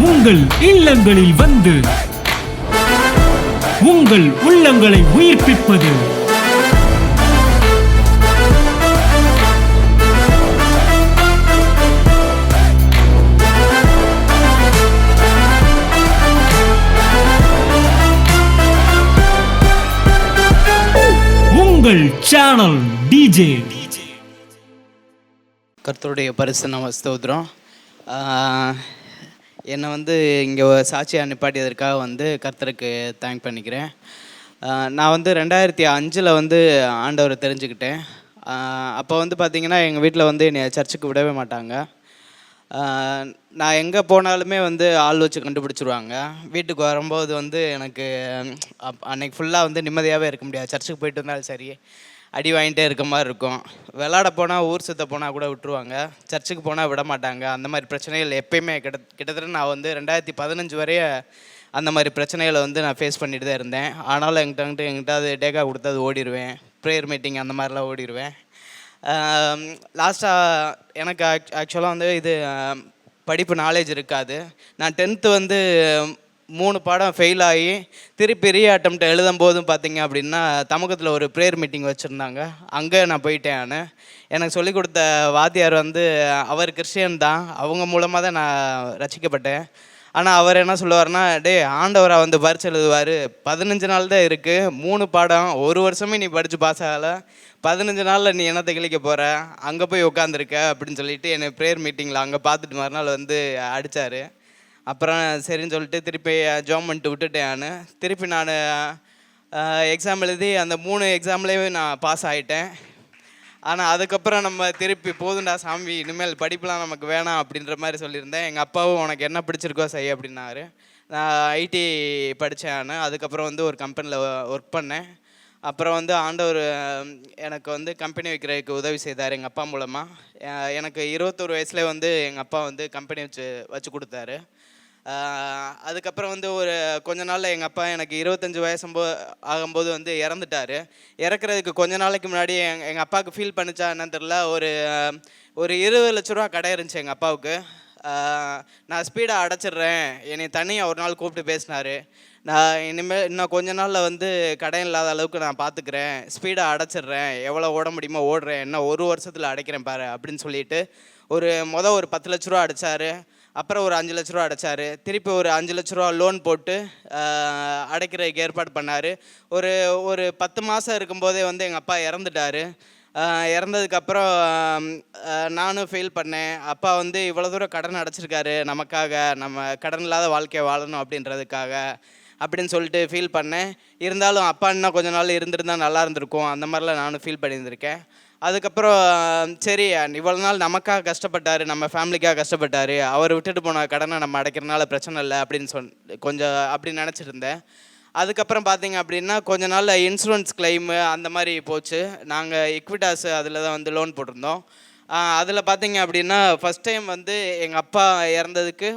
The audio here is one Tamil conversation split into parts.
உங்கள் இல்லங்களில் வந்து உங்கள் உள்ளங்களை உயிர்ப்பிப்பது உங்கள் சேனல் டிஜே. கர்த்தருடைய பரிசுத்த ஸ்தோத்திரம். என்னை வந்து இங்கே சாட்சியாக நிப்பாட்டியதற்காக வந்து கர்த்தருக்கு தேங்க் பண்ணிக்கிறேன். நான் வந்து 2005 வந்து ஆண்டவரை தெரிஞ்சுக்கிட்டேன். அப்போ வந்து பார்த்திங்கன்னா எங்கள் வீட்டில் வந்து என்னை சர்ச்சுக்கு விடவே மாட்டாங்க. நான் எங்கே போனாலுமே வந்து ஆள் வச்சு கண்டுபிடிச்சிருவாங்க. வீட்டுக்கு வரும்போது வந்து எனக்கு அன்னைக்கு ஃபுல்லாக வந்து நிம்மதியாகவே இருக்க முடியாது. சர்ச்சுக்கு போயிட்டு வந்தாலும் சரி, அடி வாங்கிட்டே இருக்க மாதிரி இருக்கும். விளாட போனால், ஊர் சுற்ற போனால் கூட விட்டுருவாங்க. சர்ச்சுக்கு போனால் விட மாட்டாங்க. அந்த மாதிரி பிரச்சனைகள் எப்பயுமே கிட்டத்தட்ட நான் வந்து 2015 வரைய அந்த மாதிரி பிரச்சனைகளை வந்து நான் ஃபேஸ் பண்ணிட்டு தான் இருந்தேன். ஆனாலும் என்கிட்ட அது டேக்கா கொடுத்து அது ஓடிடுவேன். ப்ரேயர் மீட்டிங் அந்த மாதிரிலாம் ஓடிடுவேன். லாஸ்ட்டாக எனக்கு ஆக்சுவலாக வந்து இது படிப்பு நாலேஜ் இருக்காது. நான் 10th வந்து 3 பாடம் ஃபெயில் ஆகி திருப்பி அட்டெம்ப்ட் எழுதும் போதும் பார்த்திங்க அப்படின்னா தமுகத்தில் ஒரு ப்ரேயர் மீட்டிங் வச்சுருந்தாங்க. அங்கே நான் போயிட்டேன். எனக்கு சொல்லிக் கொடுத்த வாத்தியார் வந்து அவர் கிறிஸ்டியன் தான். அவங்க மூலமாக தான் நான் ரசிக்கப்பட்டேன். ஆனால் அவர் என்ன சொல்லுவார்னா, ஆண்டவராக வந்து பரிட்சை எழுதுவார், 15 நாள் தான் இருக்குது, 3 பாடம், 1 வருஷமே நீ படித்து பாஸ் ஆகலை, 15 நாளில் நீ என்னத்தை கிழிக்க போகிற, அங்கே போய் உட்காந்துருக்க அப்படின்னு சொல்லிட்டு என்னை ப்ரேயர் மீட்டிங்கில் அங்கே பார்த்துட்டு மறுநாள் வந்து அடித்தார். அப்புறம் சரின்னு சொல்லிட்டு திருப்பி ஜாம் பண்ணிட்டு விட்டுட்டேன். திருப்பி நான் எக்ஸாம் எழுதி அந்த 3 எக்ஸாம்லேயே நான் பாஸ் ஆகிட்டேன். ஆனால் அதுக்கப்புறம் நம்ம திருப்பி போதுண்டா சாமி, இனிமேல் படிப்புலாம் நமக்கு வேணாம் அப்படின்ற மாதிரி சொல்லியிருந்தேன். எங்கள் அப்பாவும் உனக்கு என்ன பிடிச்சிருக்கோ செய் அப்படின்னாரு. நான் ஐடி படித்தேன். அதுக்கப்புறம் வந்து ஒரு கம்பெனியில் ஒர்க் பண்ணேன். அப்புறம் வந்து ஆண்டவர் எனக்கு வந்து கம்பெனி வைக்கிறதுக்கு உதவி செய்தார் எங்கள் அப்பா மூலமாக. எனக்கு 21 வயசுலேயே வந்து எங்கள் அப்பா வந்து கம்பெனி வச்சு கொடுத்தாரு. அதுக்கப்புறம் வந்து ஒரு கொஞ்ச நாளில் எங்கள் அப்பா எனக்கு 25 வயசு ஆகும்போது வந்து இறந்துட்டார். இறக்குறதுக்கு கொஞ்ச நாளைக்கு முன்னாடி எங்கள் அப்பாவுக்கு ஃபீல் பண்ணிச்சா என்னன்னு தெரில, ஒரு 20 லட்ச ரூபா கடை இருந்துச்சு எங்கள் அப்பாவுக்கு. நான் ஸ்பீடாக அடைச்சிட்றேன், என்னை தனியாக ஒரு நாள் கூப்பிட்டு பேசினார். நான் இன்னும் கொஞ்ச நாளில் வந்து கடன் இல்லாத அளவுக்கு நான் பார்த்துக்கிறேன், ஸ்பீடாக அடைச்சிட்றேன், எவ்வளோ ஓட முடியுமோ ஓடுறேன், இன்னும் 1 வருஷத்தில் அடைக்கிறேன் பாரு அப்படின்னு சொல்லிட்டு ஒரு 10 லட்ச ரூபா அடைச்சார். அப்புறம் ஒரு 5 லட்ச ரூபா அடைச்சார். திருப்பி ஒரு 5 லட்ச ரூபா லோன் போட்டு அடைக்கிறதுக்கு ஏற்பாடு பண்ணார். ஒரு 10 மாதம் இருக்கும்போதே வந்து எங்கள் அப்பா இறந்துட்டார். இறந்ததுக்கப்புறம் நானும் ஃபீல் பண்ணேன். அப்பா வந்து இவ்வளோ தூரம் கடன் அடைச்சிருக்காரு நமக்காக, நம்ம கடன் இல்லாத வாழ்க்கையை வாழணும் அப்படின்றதுக்காக அப்படின்னு சொல்லிட்டு ஃபீல் பண்ணேன். இருந்தாலும் அப்பா இன்னும் கொஞ்ச நாள் இருந்திருந்தால் நல்லா இருந்திருக்கும், அந்த மாதிரிலாம் நானும் ஃபீல் பண்ணியிருந்திருக்கேன். அதுக்கப்புறம் சரி, இவ்வளோ நாள் நமக்காக கஷ்டப்பட்டார், நம்ம ஃபேமிலிக்காக கஷ்டப்பட்டார், அவர் விட்டுட்டு போன கடனை நம்ம அடைக்கிறனால பிரச்சனை இல்லை அப்படின்னு கொஞ்சம் அப்படி நினச்சிட்டு இருந்தேன். அதுக்கப்புறம் பார்த்திங்க அப்படின்னா கொஞ்ச நாள் இன்சூரன்ஸ் கிளைமு அந்த மாதிரி போச்சு. நாங்கள் எக்விட்டாஸ் அதில் தான் வந்து லோன் போட்டிருந்தோம். அதில் பார்த்திங்க அப்படின்னா ஃபஸ்ட் டைம் வந்து எங்கள் அப்பா இறந்ததுக்கு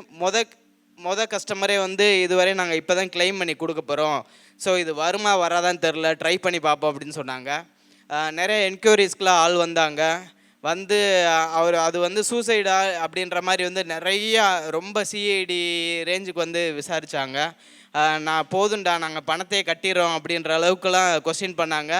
கஸ்டமரே வந்து இதுவரை நாங்கள் இப்போ தான் கிளைம் பண்ணி கொடுக்க போகிறோம், ஸோ இது வருமா வராதான்னு தெரில, ட்ரை பண்ணி பார்ப்போம் அப்படின்னு சொன்னாங்க. நிறைய என்கொயரிஸ்க்கெலாம் ஆள் வந்தாங்க. வந்து அது வந்து சூசைடா அப்படின்ற மாதிரி வந்து நிறையா ரொம்ப சிஐடி ரேஞ்சுக்கு வந்து விசாரித்தாங்க. நான் போதுண்டா, நாங்கள் பணத்தையே கட்டிடுறோம் அப்படின்ற அளவுக்குலாம் கொஸ்டின் பண்ணாங்க.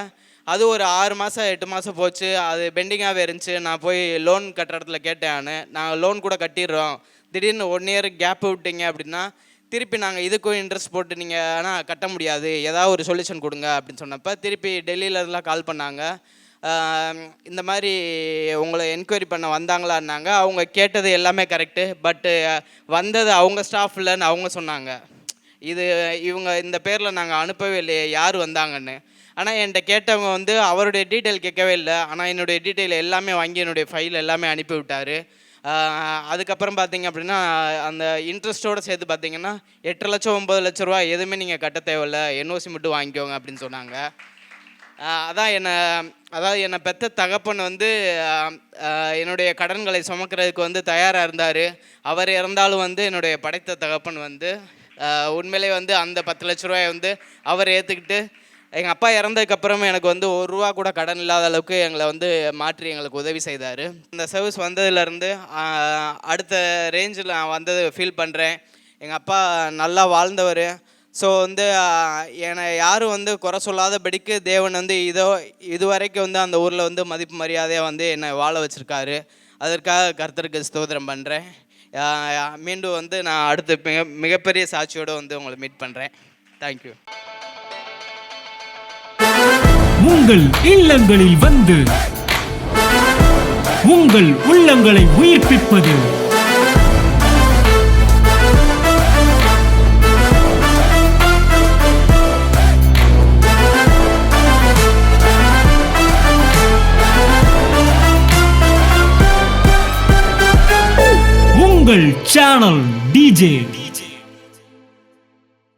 அது ஒரு 6 மாதம் 8 மாதம் போச்சு. அது பெண்டிங்காகவே இருந்துச்சு. நான் போய் லோன் கட்டுற இடத்துல கேட்டேன், நாங்கள் லோன் கூட கட்டிடுறோம், திடீர்னு 1 இயர் கேப் விட்டீங்க அப்படின்னா திருப்பி நாங்கள் இதுக்கும் இன்ட்ரெஸ்ட் போட்டு நீங்கள் ஆனால் கட்ட முடியாது, ஏதாவது ஒரு சொல்யூஷன் கொடுங்க அப்படின்னு சொன்னப்போ திருப்பி டெல்லியிலலாம் கால் பண்ணாங்க. இந்த மாதிரி உங்களை என்கொயரி பண்ண வந்தாங்களான்னாங்க. அவங்க கேட்டது எல்லாமே கரெக்டு, பட்டு வந்தது அவங்க ஸ்டாஃப் இல்லைன்னு அவங்க சொன்னாங்க. இவங்க இந்த பேரில் நாங்கள் அனுப்பவே இல்லையே, யார் வந்தாங்கன்னு. ஆனால் என்கிட்ட கேட்டவங்க வந்து அவருடைய டீட்டெயில் கேட்கவே இல்லை. ஆனால் என்னுடைய டீட்டெயில் எல்லாமே வாங்கி என்னுடைய ஃபைல் எல்லாமே அனுப்பி விட்டார். அதுக்கப்புறம் பார்த்திங்க அப்படின்னா அந்த இன்ட்ரெஸ்ட்டோடு சேர்த்து பார்த்திங்கன்னா 8 லட்சம் 9 லட்ச ரூபா எதுவுமே நீங்கள் கட்ட தேவையில்ல, என்ஓசி மட்டும் வாங்கிக்கோங்க அப்படின்னு சொன்னாங்க. அதாவது என்னை பெற்ற தகப்பன் வந்து என்னுடைய கடன்களை சுமக்கிறதுக்கு வந்து தயாராக இருந்தார். அவர் இறந்தாலும் வந்து என்னுடைய படைத்த தகப்பன் வந்து உண்மையிலே வந்து அந்த 10 லட்ச ரூபாயை வந்து அவர் ஏற்றுக்கிட்டு எங்கள் அப்பா இறந்ததுக்கப்புறமே எனக்கு வந்து 1 ரூபா கூட கடன் இல்லாத அளவுக்கு எங்களை வந்து மாற்றி எங்களுக்கு உதவி செய்தார். இந்த சர்வீஸ் வந்ததுலேருந்து அடுத்த ரேஞ்சில் நான் வந்தது ஃபீல் பண்ணுறேன். எங்கள் அப்பா நல்லா வாழ்ந்தவர். ஸோ வந்து என்னை யாரும் வந்து குறை சொல்லாதபடிக்கு தேவன் வந்து இது வரைக்கும் வந்து அந்த ஊரில் வந்து மதிப்பு மரியாதையாக வந்து என்னை வாழ வச்சுருக்காரு. அதற்காக கர்த்தருக்கு ஸ்தோத்திரம் பண்ணுறேன். மீண்டும் வந்து நான் அடுத்து மிகப்பெரிய சாட்சியோடு வந்து உங்களை மீட் பண்ணுறேன். தேங்க்யூ. உங்கள் இல்லங்களில் வந்து உங்கள் உள்ளங்களை உயிர்ப்பிப்பது உங்கள் சேனல் டிஜே.